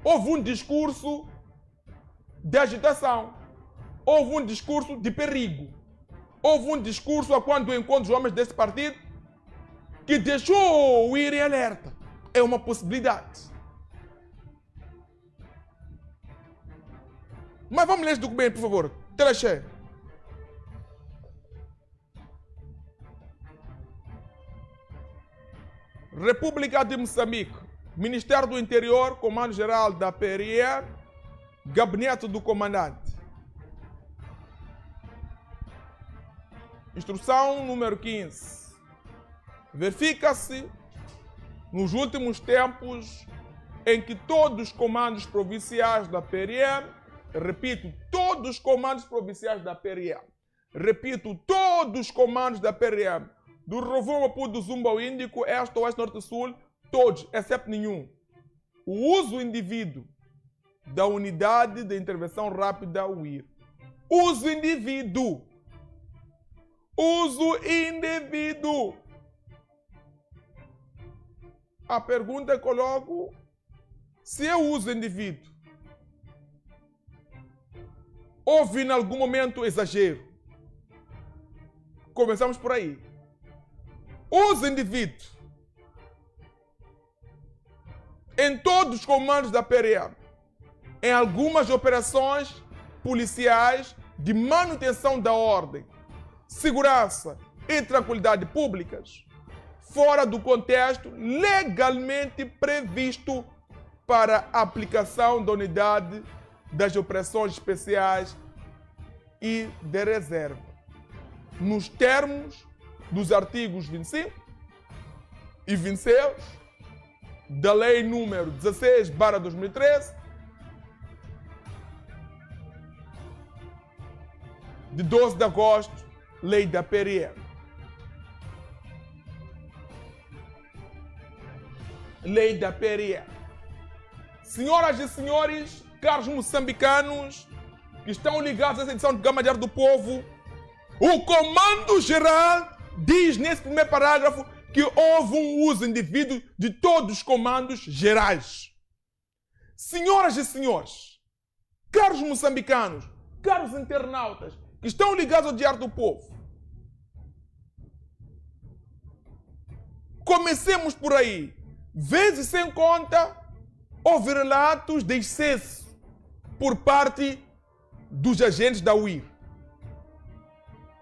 houve um discurso de agitação, houve um discurso de perigo, houve um discurso a quando encontro os homens desse partido que deixou o IR em alerta. É uma possibilidade. Mas vamos ler esse documento, por favor. Teleche. República de Moçambique, Ministério do Interior, Comando-Geral da PRR, Gabinete do Comandante. Instrução número 15. Verifica-se, nos últimos tempos, em que todos os comandos provinciais da PRM, repito, todos os comandos provinciais da PRM, repito, todos os comandos da PRM, do Rovuma Maputo, do Zumba ao Índico, Este, Oeste, Norte e Sul, todos, exceto nenhum, o uso indivíduo da Unidade de Intervenção Rápida, UIR. Uso indivíduo. Uso indivíduo. A pergunta que coloco, se eu uso indivíduo, houve em algum momento exagero? Começamos por aí. Uso indivíduo. Em todos os comandos da PRM, em algumas operações policiais de manutenção da ordem, segurança e tranquilidade públicas, fora do contexto legalmente previsto para a aplicação da unidade das operações especiais e de reserva, nos termos dos artigos 25 e 26 da Lei número 16/2013, de 12 de agosto, Lei da PRM. Lei da PRM. Senhoras e senhores, caros moçambicanos que estão ligados a essa edição do Gama Diário do Povo, o Comando-Geral diz nesse primeiro parágrafo que houve um uso indevido de todos os comandos gerais. Senhoras e senhores, caros moçambicanos, caros internautas que estão ligados ao Diário do Povo, comecemos por aí. Vezes sem conta, houve relatos de excesso por parte dos agentes da UIR.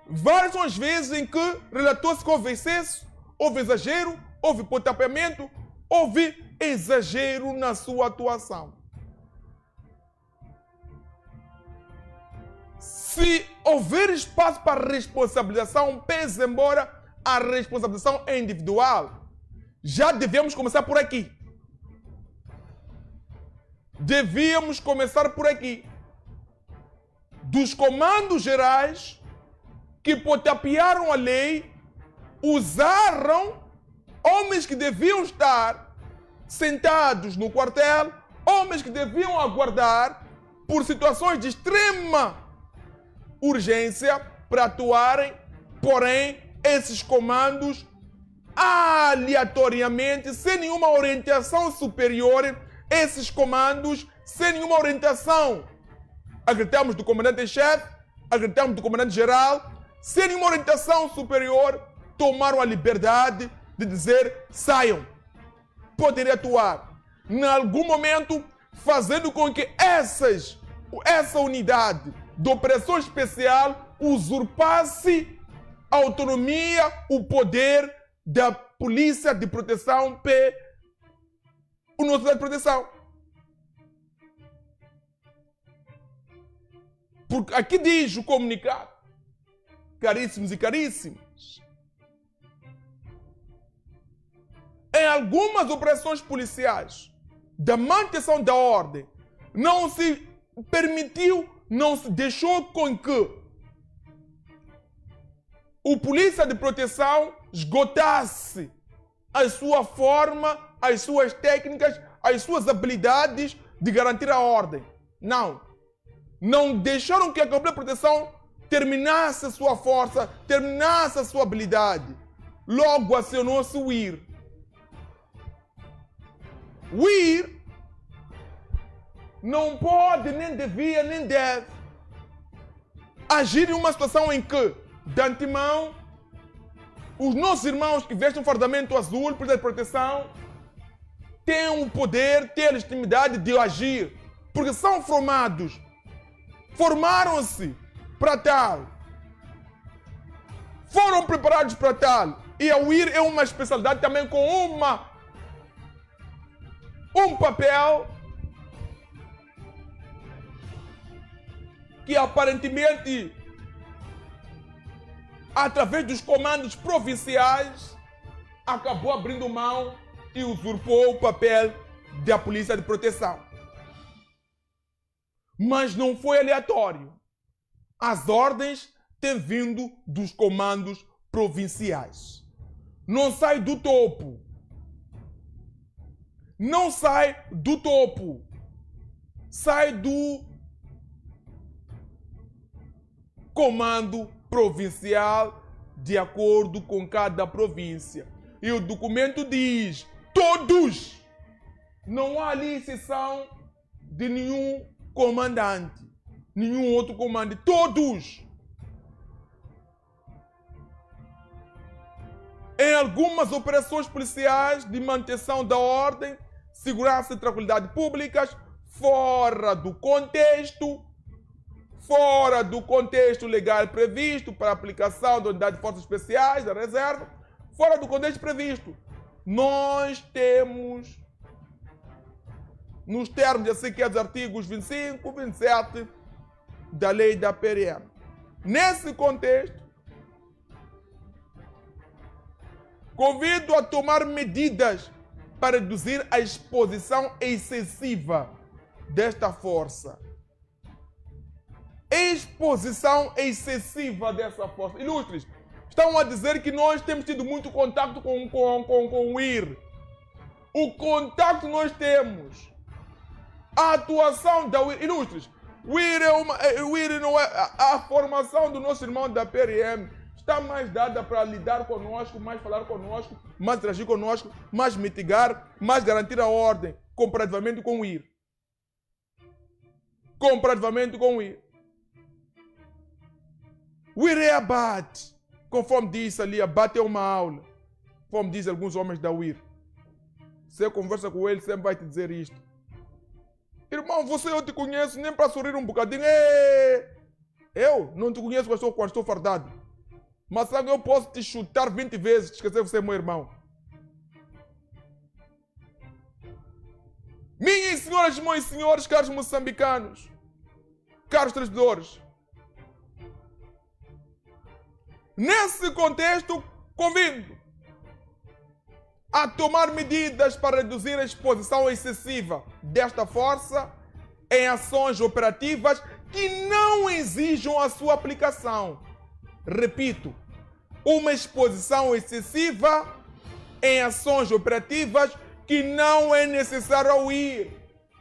Várias são as vezes em que relatou-se que houve excesso, houve exagero, houve pontapamento, houve exagero na sua atuação. Se houver espaço para responsabilização, pese embora a responsabilização é individual, já devemos começar por aqui. Devíamos começar por aqui. Dos comandos gerais que potapearam a lei, usaram homens que deviam estar sentados no quartel, homens que deviam aguardar por situações de extrema urgência para atuarem, porém, esses comandos, aleatoriamente, sem nenhuma orientação superior, esses comandos, sem nenhuma orientação, acreditamos do comandante-chefe, acreditamos do comandante-geral, sem nenhuma orientação superior, tomaram a liberdade de dizer, saiam, poderem atuar. Em algum momento, fazendo com que essa unidade de operação especial usurpasse a autonomia, o poder da Polícia de Proteção o nosso de proteção. Porque aqui diz o comunicado, caríssimos e caríssimas, em algumas operações policiais da manutenção da ordem, não se permitiu, não se deixou com que o polícia de proteção esgotasse a sua forma, as suas técnicas, as suas habilidades de garantir a ordem. Não. Não deixaram que a polícia de proteção terminasse a sua força, terminasse a sua habilidade. Logo acionou-se o IR. O IR não pode, nem devia, nem deve agir em uma situação em que, de antemão, os nossos irmãos que vestem um fardamento azul, por proteção, têm o poder, têm a legitimidade de agir, porque são formados, formaram-se para tal, foram preparados para tal. E a UIR é uma especialidade também com um papel que aparentemente, através dos comandos provinciais, acabou abrindo mão e usurpou o papel da polícia de proteção. Mas não foi aleatório. As ordens têm vindo dos comandos provinciais. Não sai do topo. Não sai do topo. Sai do comando provincial de acordo com cada província. E o documento diz: todos. Não há ali exceção de nenhum comandante, nenhum outro comandante. Todos. Em algumas operações policiais de manutenção da ordem, segurança e tranquilidade públicas, fora do contexto legal previsto para a aplicação da unidade de forças especiais, da reserva, fora do contexto previsto, nós temos, nos termos assim que é dos artigos 25, 27 da lei da PRM. Nesse contexto, convido a tomar medidas para reduzir a exposição excessiva desta força. Exposição excessiva dessa força. Ilustres, estão a dizer que nós temos tido muito contato com o IR. O contato que nós temos, a atuação da UIR. Ilustres, o IR não é a formação do nosso irmão da PRM. Está mais dada para lidar conosco, mais falar conosco, mais interagir conosco, mais mitigar, mais garantir a ordem, comparativamente com o IR. Comparativamente com o IR. O IR é abate. Conforme disse ali, abate é uma aula. Conforme dizem alguns homens da UIR. Você conversa com ele, sempre vai te dizer isto. Irmão, eu te conheço nem para sorrir um bocadinho. Eu não te conheço quando estou fardado. Mas sabe, eu posso te chutar 20 vezes, te esquecer que você é meu irmão. Minhas senhoras, meus senhores, caros moçambicanos, caros telespectadores, nesse contexto, convido a tomar medidas para reduzir a exposição excessiva desta força em ações operativas que não exijam a sua aplicação. Repito, uma exposição excessiva em ações operativas que não é necessário ao IR.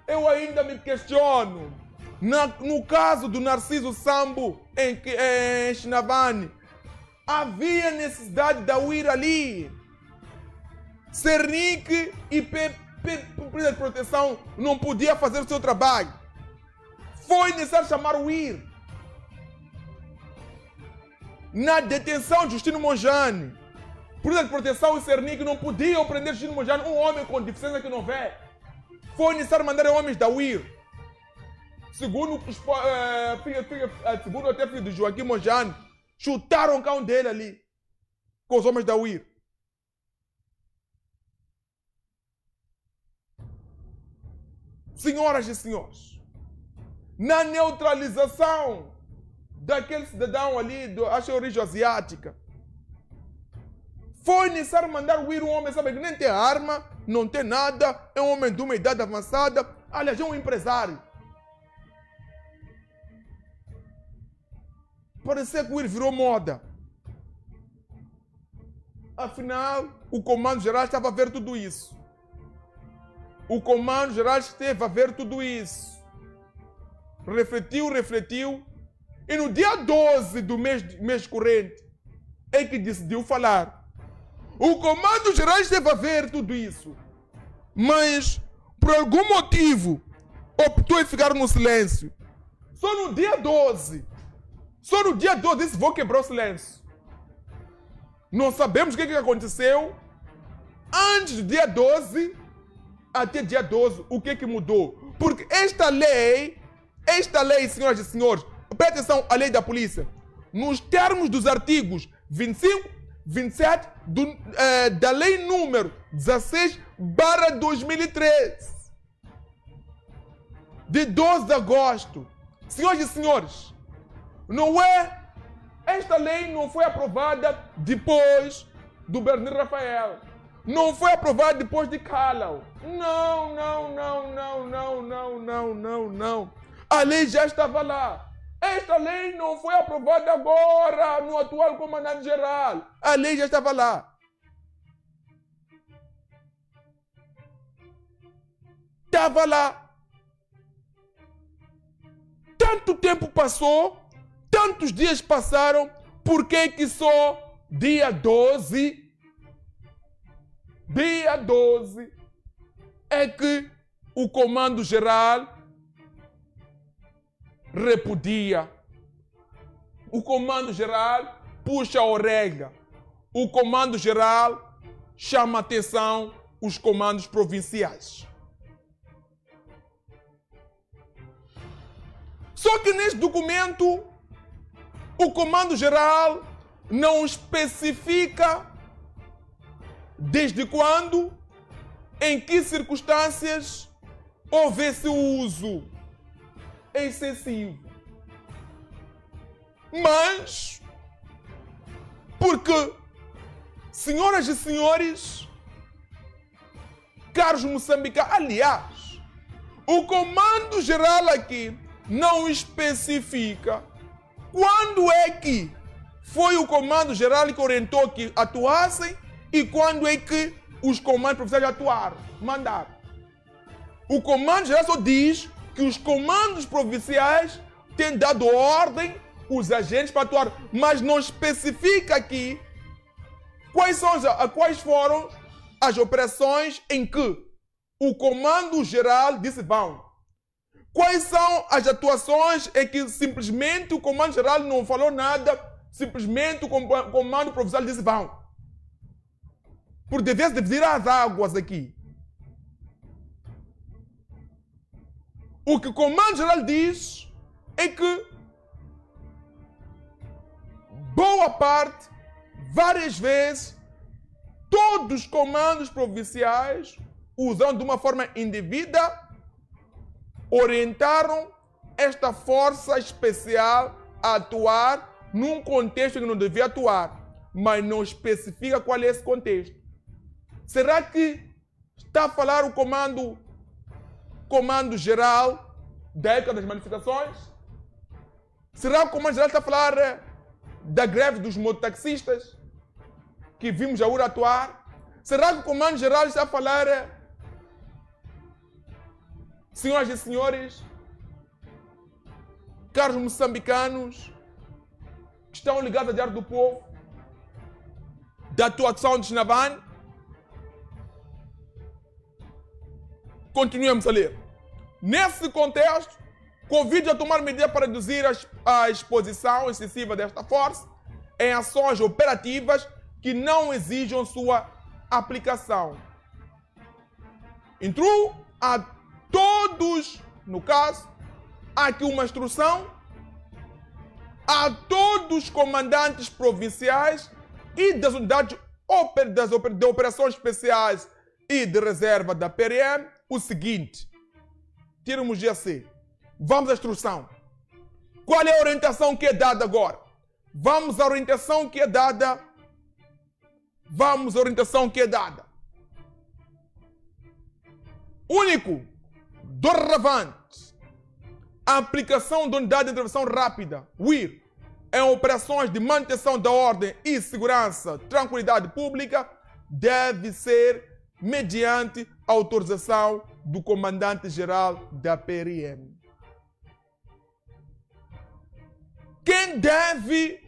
Eu ainda me questiono. No caso do Narciso Sambo em Chinavane, havia necessidade da UIR ali. Cernic e Polícia de Proteção não podia fazer o seu trabalho. Foi necessário chamar o IR. Na detenção de Justino Monjane, Polícia de Proteção e Cernic não podiam prender Justino Monjane, um homem com deficiência que não vê. Foi necessário mandar homens da UIR. Segundo até filho de Joaquim Monjane, chutaram o cão dele ali, com os homens da UIR. Senhoras e senhores, na neutralização daquele cidadão ali, acho que é origem asiática, foi necessário mandar o IR, um homem, sabe, que nem tem arma, não tem nada, é um homem de uma idade avançada, aliás, é um empresário. Parecia que o IR virou moda. Afinal, o Comando-Geral estava a ver tudo isso. O Comando-Geral esteve a ver tudo isso. Refletiu. E no dia 12 do mês corrente, é que decidiu falar. O Comando-Geral esteve a ver tudo isso. Mas, por algum motivo, optou em ficar no silêncio. Só no dia 12 disse, vou quebrar o silêncio. Não sabemos o que aconteceu antes do dia 12 até dia 12, o que mudou. Porque esta lei, senhoras e senhores, presta atenção à lei da polícia. Nos termos dos artigos 25, 27 da lei número 16/2013, de 12 de agosto. Senhoras e senhores, esta lei não foi aprovada depois do Bernardo Rafael. Não foi aprovada depois de Callau. Não. A lei já estava lá. Esta lei não foi aprovada agora no atual comandante-geral. A lei já estava lá. Estava lá. Tanto tempo passou, tantos dias passaram, por que só dia 12 é que o comando-geral repudia? O comando-geral puxa a orelha. O comando-geral chama a atenção os comandos provinciais. Só que neste documento, o comando-geral não especifica desde quando, em que circunstâncias, houve esse uso excessivo. Mas, porque, senhoras e senhores, caros moçambicanos, aliás, o comando-geral aqui não especifica quando é que foi o comando-geral que orientou que atuassem e quando é que os comandos provinciais atuaram, mandaram. O comando-geral só diz que os comandos provinciais têm dado ordem os agentes para atuar, mas não especifica aqui quais foram as operações em que o comando-geral disse vão. Quais são as atuações em que simplesmente o comando-geral não falou nada, simplesmente o comando provincial disse vão. Por devia dividir as águas aqui. O que o comando-geral diz é que boa parte, várias vezes, todos os comandos provinciais, usando de uma forma indevida, orientaram esta força especial a atuar num contexto que não devia atuar, mas não especifica qual é esse contexto. Será que está a falar o comando-geral da época das manifestações? Será que o comando-geral está a falar da greve dos mototaxistas que vimos a URA atuar? Será que o comando-geral está a falar, senhoras e senhores, caros moçambicanos que estão ligados à Diário do Povo, da atuação de Xinavan? Continuemos a ler. Nesse contexto, convido a tomar medidas para reduzir a exposição excessiva desta força em ações operativas que não exijam sua aplicação. Entrou a todos, no caso, há aqui uma instrução a todos os comandantes provinciais e das unidades de operações especiais e de reserva da PRM o seguinte: tiramos GAC. Vamos à instrução. Qual é a orientação que é dada agora? Vamos à orientação que é dada. Único, doravante, a aplicação da unidade de intervenção rápida, UIR, em operações de manutenção da ordem e segurança, tranquilidade pública, deve ser mediante autorização do comandante-geral da PRM. Quem deve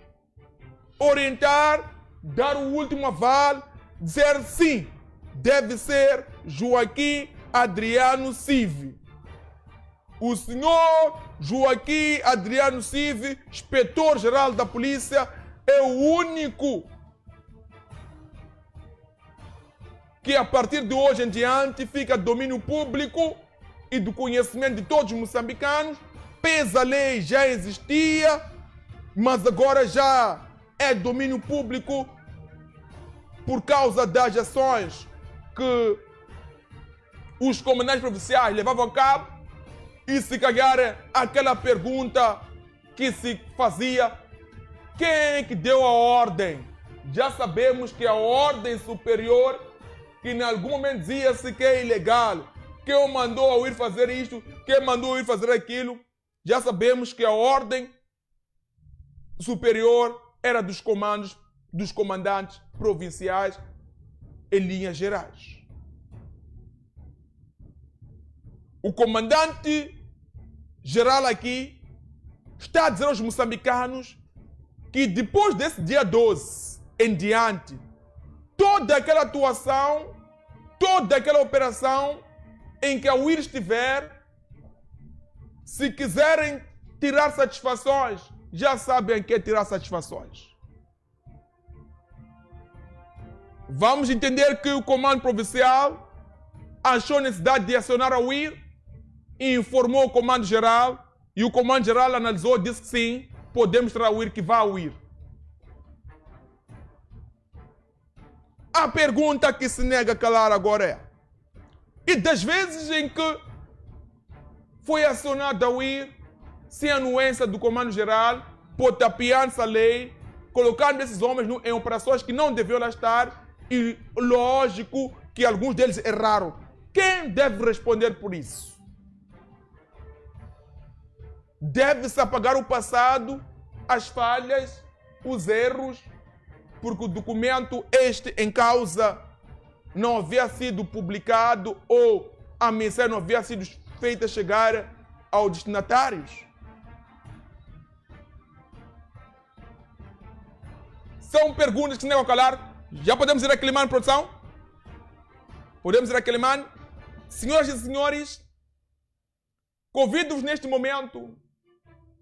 orientar, dar o último aval, dizer sim, deve ser Joaquim Adriano Civi. o senhor Joaquim Adriano Civi, inspetor-geral da polícia, é o único que a partir de hoje em diante fica domínio público e do conhecimento de todos os moçambicanos. Pesa a lei já existia, mas agora já é domínio público por causa das ações que os comandantes provinciais levavam a cabo. E se calhar aquela pergunta que se fazia, quem é que deu a ordem? Já sabemos que a ordem superior, que em algum momento dizia-se que é ilegal, quem mandou ir fazer isto, quem mandou ir fazer aquilo, já sabemos que a ordem superior era dos comandos, dos comandantes provinciais em linhas gerais. O comandante geral aqui está a dizer aos moçambicanos que depois desse dia 12 em diante, toda aquela atuação, toda aquela operação em que a UIR estiver, se quiserem tirar satisfações, já sabem que é tirar satisfações. Vamos entender que o comando provincial achou necessidade de acionar a UIR e informou o comando geral, e o comando geral analisou e disse que sim, podemos tirar a UIR, que vá a UIR. A pergunta que se nega a calar agora é: e das vezes em que foi acionada a UIR, sem a anuência do comando geral, potapiando-se a lei, colocando esses homens em operações que não deviam lá estar, e lógico que alguns deles erraram. Quem deve responder por isso? Deve-se apagar o passado, as falhas, os erros, porque o documento este em causa não havia sido publicado ou a mensagem não havia sido feita chegar aos destinatários. São perguntas que se negam a calar. Já podemos ir a Quelimane, produção? Podemos ir a Quelimane? Senhoras e senhores, convido-vos neste momento